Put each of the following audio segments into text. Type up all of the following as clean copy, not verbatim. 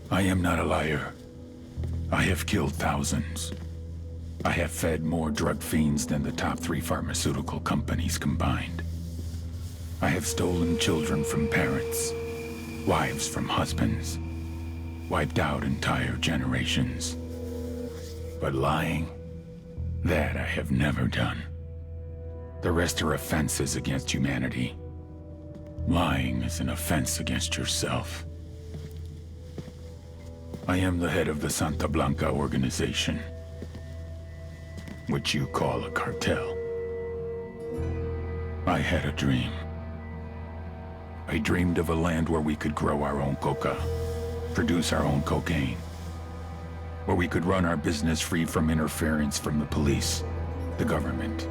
I am not a liar. I have killed thousands. I have fed more drug fiends than the top 3 pharmaceutical companies combined. I have stolen children from parents, wives from husbands, wiped out entire generations. But lying, that I have never done. The rest are offenses against humanity. Lying is an offense against yourself. I am the head of the Santa Blanca organization, which you call a cartel. I had a dream. I dreamed of a land where we could grow our own coca, produce our own cocaine, where we could run our business free from interference from the police, the government,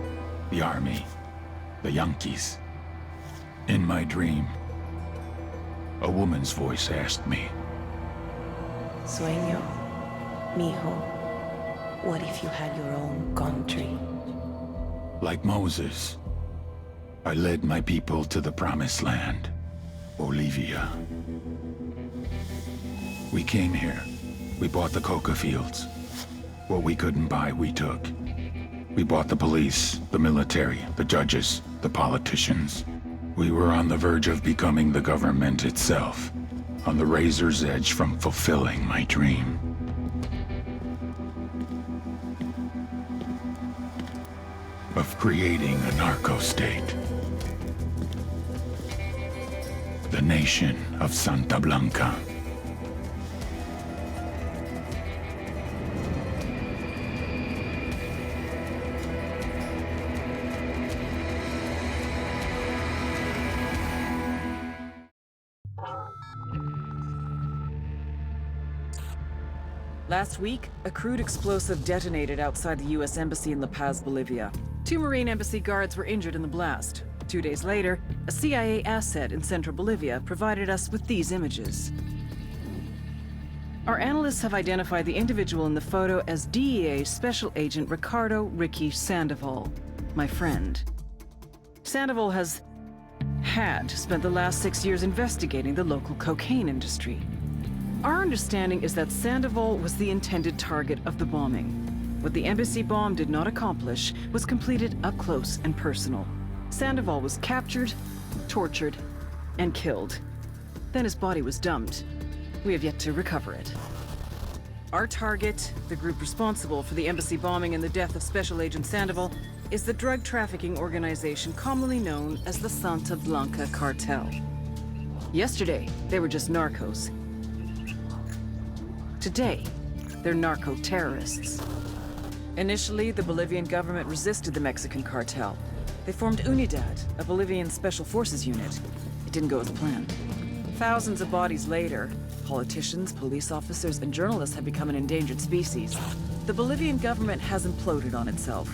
the army, the Yankees. In my dream, a woman's voice asked me, Sueño, mijo, what if you had your own country? like Moses, I led my people to the promised land, Bolivia. We came here. We bought the coca fields. What we couldn't buy, we took. We bought the police, the military, the judges, the politicians. We were on the verge of becoming the government itself, on the razor's edge from fulfilling my dream. Of creating a narco-state. The nation of Santa Blanca. Last week, a crude explosive detonated outside the U.S. Embassy in La Paz, Bolivia. 2 Marine Embassy guards were injured in the blast. 2 days later, a CIA asset in central Bolivia provided us with these images. Our analysts have identified the individual in the photo as DEA Special Agent Ricardo Ricky Sandoval, my friend. Sandoval had spent the last 6 years investigating the local cocaine industry. Our understanding is that Sandoval was the intended target of the bombing. What the embassy bomb did not accomplish was completed up close and personal. Sandoval was captured, tortured, and killed. Then his body was dumped. We have yet to recover it. Our target, the group responsible for the embassy bombing and the death of Special Agent Sandoval, is the drug trafficking organization commonly known as the Santa Blanca Cartel. Yesterday, they were just narcos. Today, they're narco-terrorists. Initially, the Bolivian government resisted the Mexican cartel. They formed UNIDAD, a Bolivian special forces unit. It didn't go as planned. Thousands of bodies later, politicians, police officers, and journalists have become an endangered species. The Bolivian government has imploded on itself.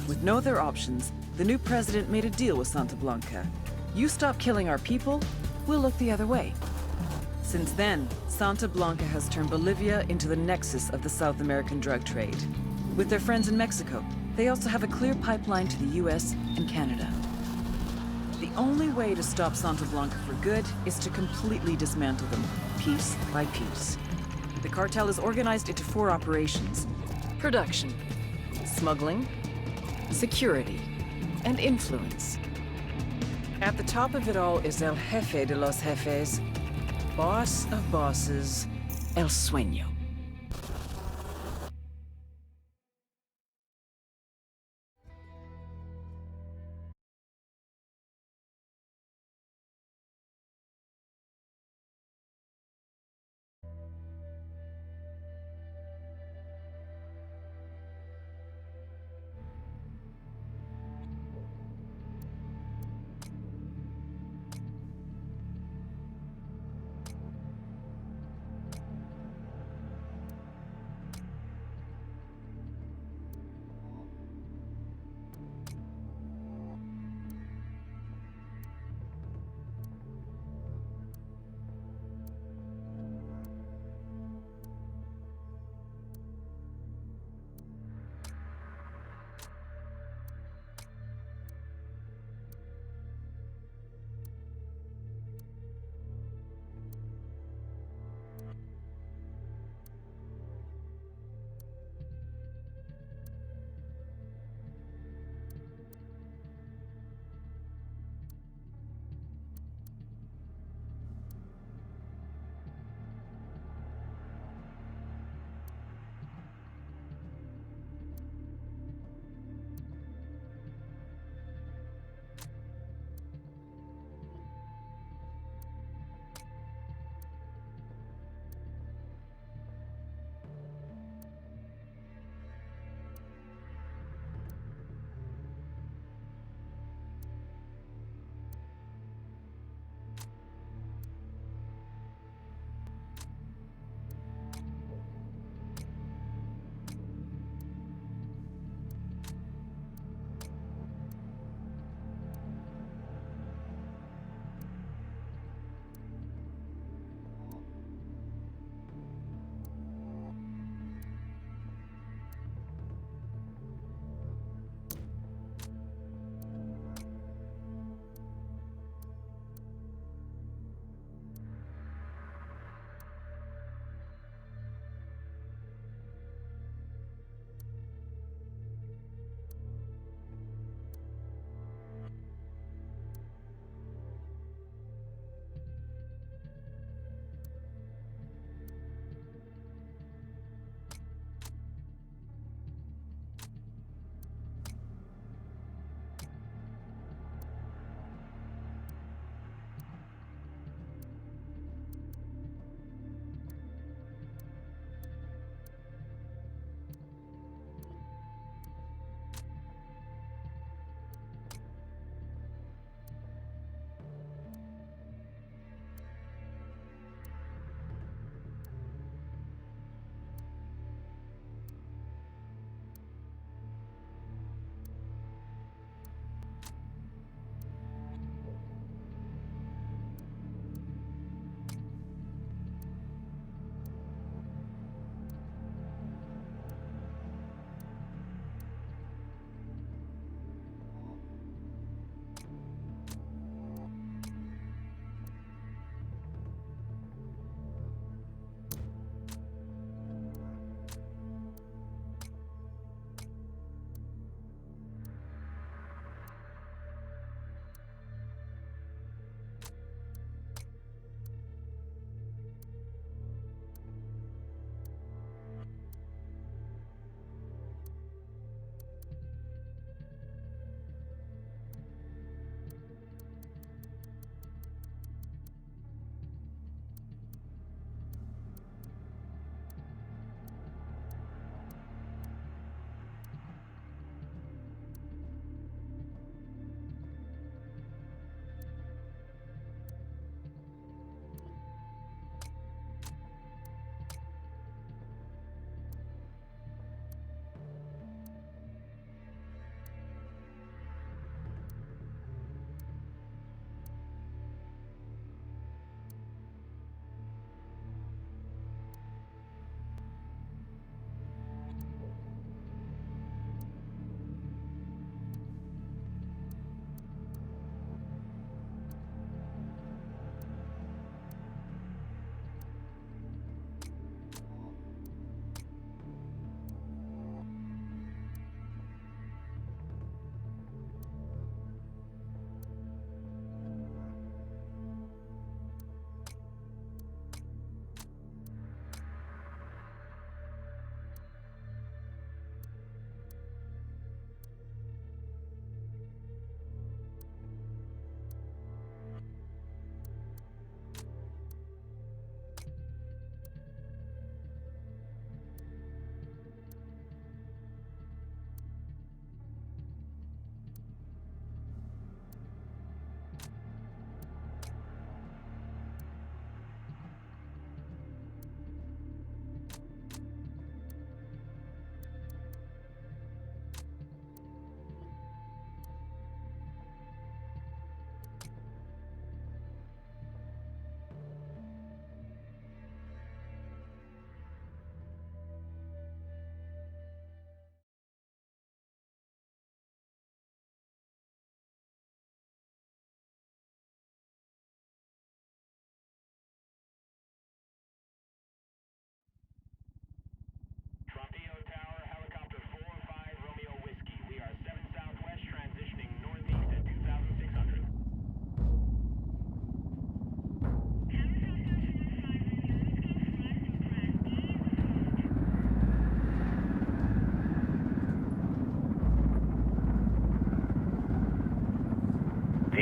With no other options, the new president made a deal with Santa Blanca. You stop killing our people, we'll look the other way. Since then, Santa Blanca has turned Bolivia into the nexus of the South American drug trade. With their friends in Mexico, they also have a clear pipeline to the US and Canada. The only way to stop Santa Blanca for good is to completely dismantle them, piece by piece. The cartel is organized into 4 operations: production, smuggling, security, and influence. At the top of it all is El Jefe de los Jefes, boss of bosses, El Sueño.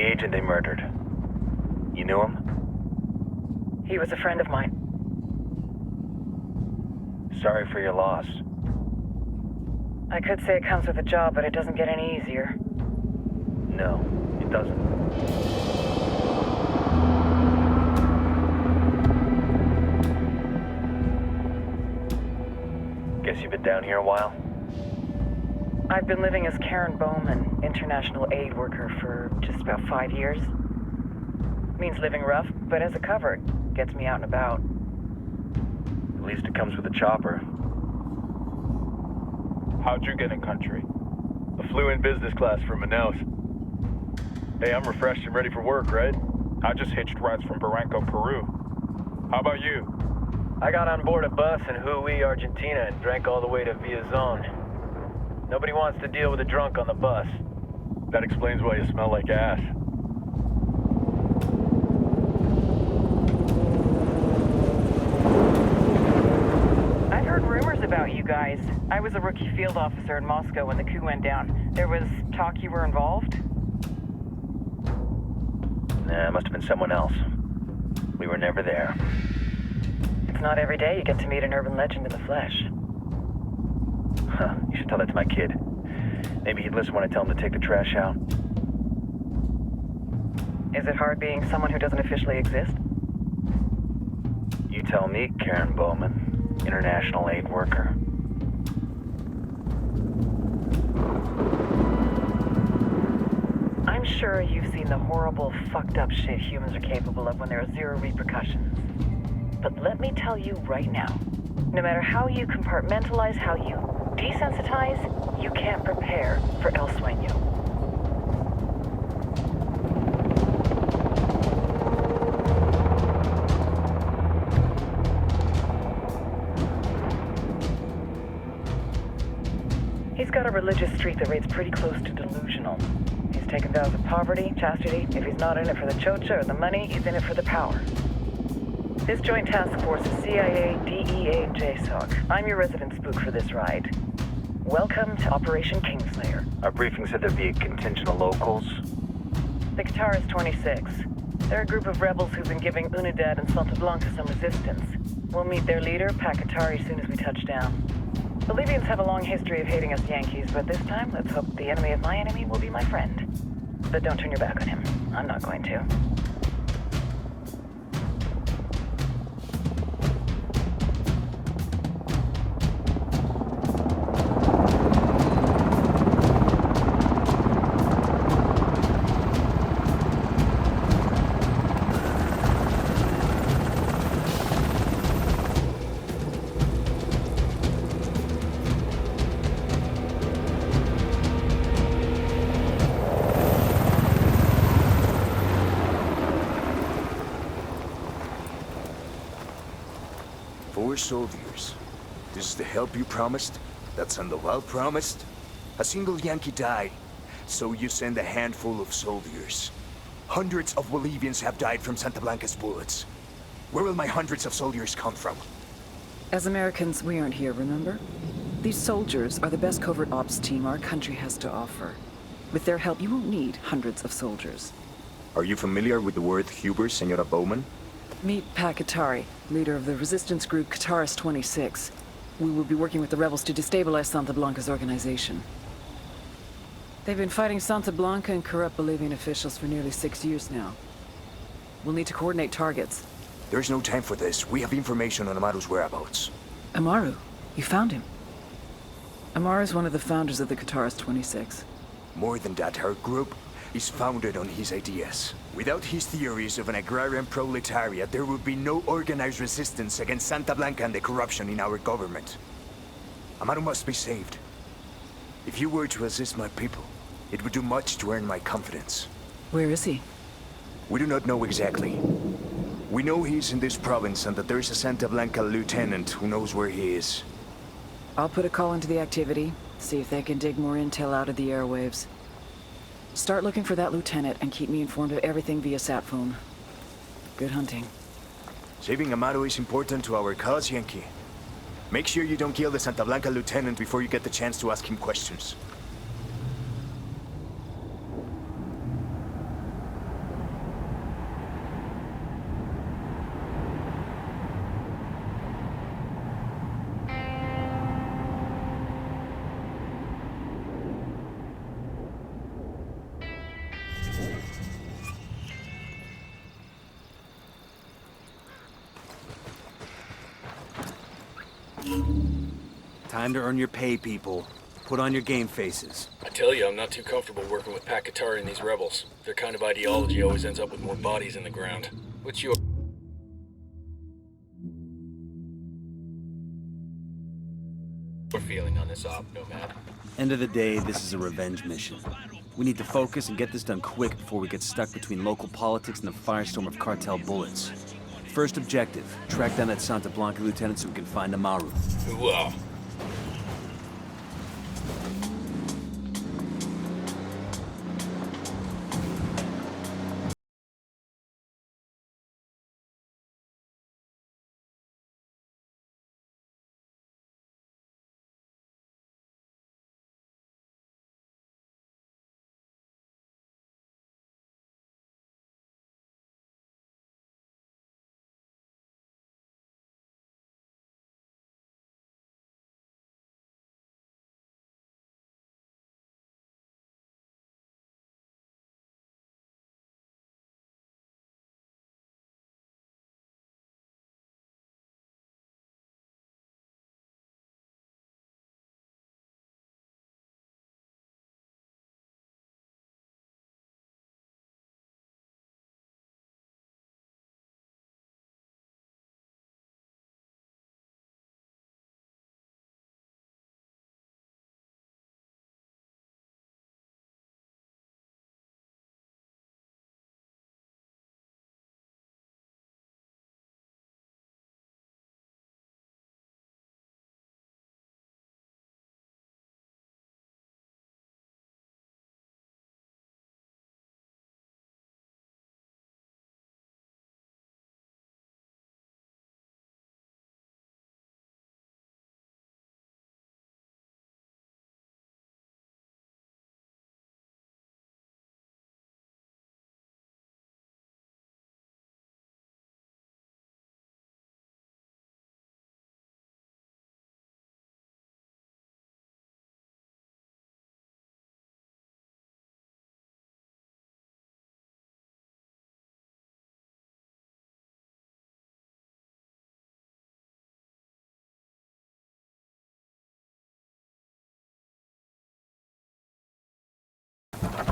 agent they murdered. You knew him? He was a friend of mine. Sorry for your loss. I could say it comes with a job, but it doesn't get any easier. No, it doesn't. Guess you've been down here a while? I've been living as Karen Bowman, international aid worker, for just about 5 years. Means living rough, but as a cover, it gets me out and about. At least it comes with a chopper. How'd you get in country? I flew in business class from Manaus. Hey, I'm refreshed and ready for work, right? I just hitched rides from Barranco, Peru. How about you? I got on board a bus in Hui, Argentina, and drank all the way to Villazon. Nobody wants to deal with a drunk on the bus. That explains why you smell like ass. I've heard rumors about you guys. I was a rookie field officer in Moscow when the coup went down. There was talk you were involved? Nah, it must have been someone else. We were never there. It's not every day you get to meet an urban legend in the flesh. Huh, you should tell that to my kid. Maybe he'd listen when I tell him to take the trash out. Is it hard being someone who doesn't officially exist? You tell me, Karen Bowman, international aid worker. I'm sure you've seen the horrible, fucked up shit humans are capable of when there are zero repercussions. But let me tell you right now, no matter how you compartmentalize, how you desensitize, you can't prepare for El Sueño. He's got a religious streak that rates pretty close to delusional. He's taken vows of poverty, chastity. If he's not in it for the chocha or the money, he's in it for the power. This joint task force is CIA, DEA, and JSOC. I'm your resident spook for this ride. Welcome to Operation Kingslayer. Our briefing said there'd be a contingent of locals. The Qatar is 26. They're a group of rebels who've been giving Unidad and Santa Blanca some resistance. We'll meet their leader, Pakatari, as soon as we touch down. Bolivians have a long history of hating us Yankees, but this time, let's hope the enemy of my enemy will be my friend. But don't turn your back on him. I'm not going to. Soldiers. This is the help you promised? That Sandoval promised? A single Yankee died, so you send a handful of soldiers. Hundreds of Bolivians have died from Santa Blanca's bullets. Where will my hundreds of soldiers come from? As Americans, we aren't here, remember? These soldiers are the best covert ops team our country has to offer. With their help, you won't need hundreds of soldiers. Are you familiar with the word Huber, Senora Bowman? Meet Pakatari, leader of the resistance group Qatar's 26. We will be working with the rebels to destabilize Santa Blanca's organization. They've been fighting Santa Blanca and corrupt Bolivian officials for nearly 6 years now. We'll need to coordinate targets. There's no time for this. We have information on Amaru's whereabouts. Amaru? You found him? Amaru is one of the founders of the Qatar's 26. More than that, our group is founded on his ideas. Without his theories of an agrarian proletariat, there would be no organized resistance against Santa Blanca and the corruption in our government. Amaru must be saved. If you were to assist my people, it would do much to earn my confidence. Where is he? We do not know exactly. We know he's in this province and that there is a Santa Blanca lieutenant who knows where he is. I'll put a call into the activity, see if they can dig more intel out of the airwaves. Start looking for that lieutenant and keep me informed of everything via sat phone. Good hunting. Saving Amaru is important to our cause, Yankee. Make sure you don't kill the Santa Blanca lieutenant before you get the chance to ask him questions. Time to earn your pay, people. Put on your game faces. I tell you, I'm not too comfortable working with Pakatari and these rebels. Their kind of ideology always ends up with more bodies in the ground. What's your feeling on this op, Nomad? End of the day, this is a revenge mission. We need to focus and get this done quick before we get stuck between local politics and the firestorm of cartel bullets. First objective, track down that Santa Blanca lieutenant so we can find Amaru. Wow.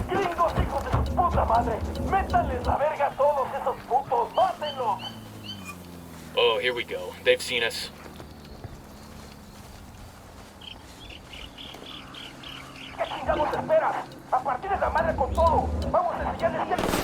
¡Gringos, hijos de su puta madre! ¡Métanles la verga a todos esos putos! ¡Mátenlos! Oh, here we go. They've seen us. ¿Qué chingados esperas? ¡A partir de la madre con todo! ¡Vamos a enseñarles que...